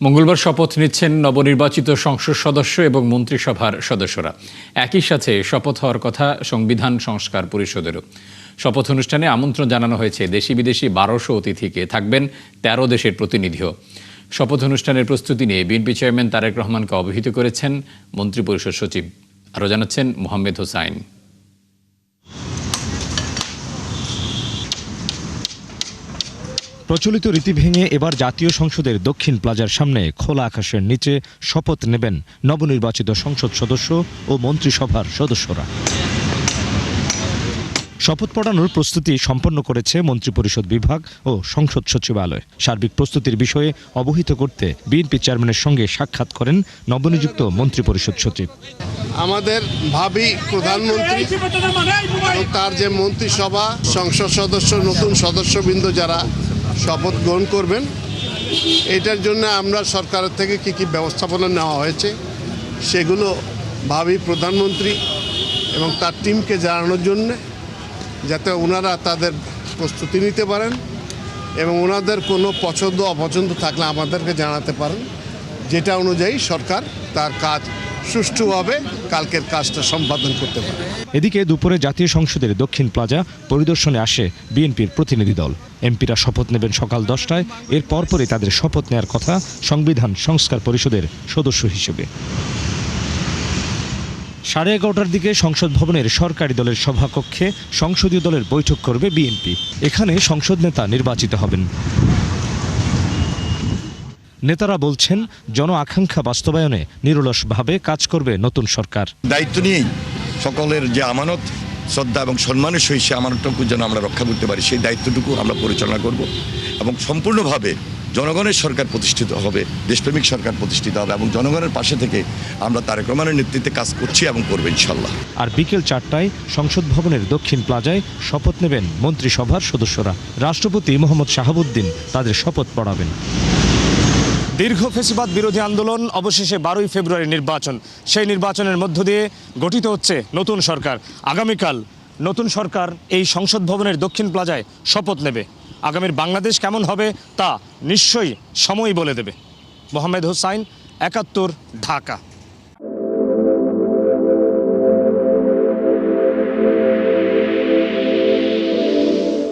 মঙ্গলবার শপথ নিচ্ছেন নবনির্বাচিত সংসদ সদস্য এবং মন্ত্রিসভার সদস্যরা। একই সাথে শপথ হওয়ার কথা সংবিধান সংস্কার পরিষদেরও। শপথ অনুষ্ঠানে আমন্ত্রণ জানানো হয়েছে দেশি বিদেশি 1200 অতিথিকে, থাকবেন 13 দেশের প্রতিনিধিও। শপথ অনুষ্ঠানের প্রস্তুতি নিয়ে বিএনপি চেয়ারম্যান তারেক রহমানকে অবহিত করেছেন মন্ত্রিপরিষদ সচিব। আরও জানাচ্ছেন মোহাম্মেদ হোসাইন। প্রচলিত রীতি ভেঙে এবার জাতীয় সংসদের দক্ষিণ প্লাজার সামনে খোলা আকাশের নিচে শপথ নেবেন নবনির্বাচিত সংসদ সদস্য ও মন্ত্রিসভার সদস্যরা। শপথ পড়ানোর প্রস্তুতি সম্পন্ন করেছে মন্ত্রিপরিষদ বিভাগ ও সংসদ সচিবালয়। সার্বিক প্রস্তুতির বিষয়ে অবহিত করতে বিএনপি চেয়ারম্যানের সঙ্গে সাক্ষাৎ করেন নবনিযুক্ত মন্ত্রিপরিষদ সচিব। আমাদের ভাবি প্রধানমন্ত্রী এবং তার যে মন্ত্রিসভা, সংসদ সদস্য, নতুন সদস্যবৃন্দ যারা শপথ গ্রহণ করবেন, এটার জন্য আমরা সরকারের থেকে কি ব্যবস্থাপনা নেওয়া হয়েছে সেগুলো ভাবি প্রধানমন্ত্রী এবং তার টিমকে জানানোর জন্য, যাতে ওনারা তাদের প্রস্তুতি নিতে পারেন এবং ওনাদের কোনো পছন্দ অপছন্দ থাকলে আমাদেরকে জানাতে পারেন, যেটা অনুযায়ী সরকার তার কাজ সুষ্ঠুভাবে কালকের কাজটা সম্পাদন করতে পারে। এদিকে দুপুরে জাতীয় সংসদের দক্ষিণ প্লাজা পরিদর্শনে আসে বিএনপির প্রতিনিধি দল। এমপিরা শপথ নেবেন সকাল 10টায়। এর পরপরই তাদের শপথ নেওয়ার কথা সংবিধান সংস্কার পরিষদের সদস্য হিসেবে। 11:30টার দিকে সংসদ ভবনের সরকারি দলের সভাকক্ষে সংসদীয় দলের বৈঠক করবে বিএনপি। এখানে সংসদ নেতা নির্বাচিত হবেন। নেতারা বলছেন, জন আকাঙ্ক্ষা বাস্তবায়নে নিরলসভাবে কাজ করবে নতুন সরকার। দায়িত্ব নিয়েই সকলের যে আমানত, শ্রদ্ধা এবং সম্মানের সহিত সে আমানতটুকু যেন আমরা রক্ষা করতে পারি, সেই দায়িত্বটুকু আমরা পরিচালনা করব এবং সম্পূর্ণভাবে জনগণের সরকার প্রতিষ্ঠিত হবে, দেশপ্রেমিক সরকার প্রতিষ্ঠিত হবে এবং জনগণের পাশে থেকে আমরা তারেক রহমানের নেতৃত্বে কাজ করছি এবং করবো ইনশাল্লাহ। আর বিকেল 4টায় সংসদ ভবনের দক্ষিণ প্লাজায় শপথ নেবেন মন্ত্রিসভার সদস্যরা। রাষ্ট্রপতি মোহাম্মদ শাহাবুদ্দিন তাদের শপথ পড়াবেন। দীর্ঘ ফ্যাসিবাদ বিরোধী আন্দোলন, অবশেষে 12ই ফেব্রুয়ারি নির্বাচন। সেই নির্বাচনের মধ্য দিয়ে গঠিত হচ্ছে নতুন সরকার। আগামীকাল নতুন সরকার এই সংসদ ভবনের দক্ষিণ প্লাজায় শপথ নেবে। আগামীর বাংলাদেশ কেমন হবে তা নিশ্চয়ই সময়ই বলে দেবে। মোহাম্মেদ হোসাইন, 71, ঢাকা।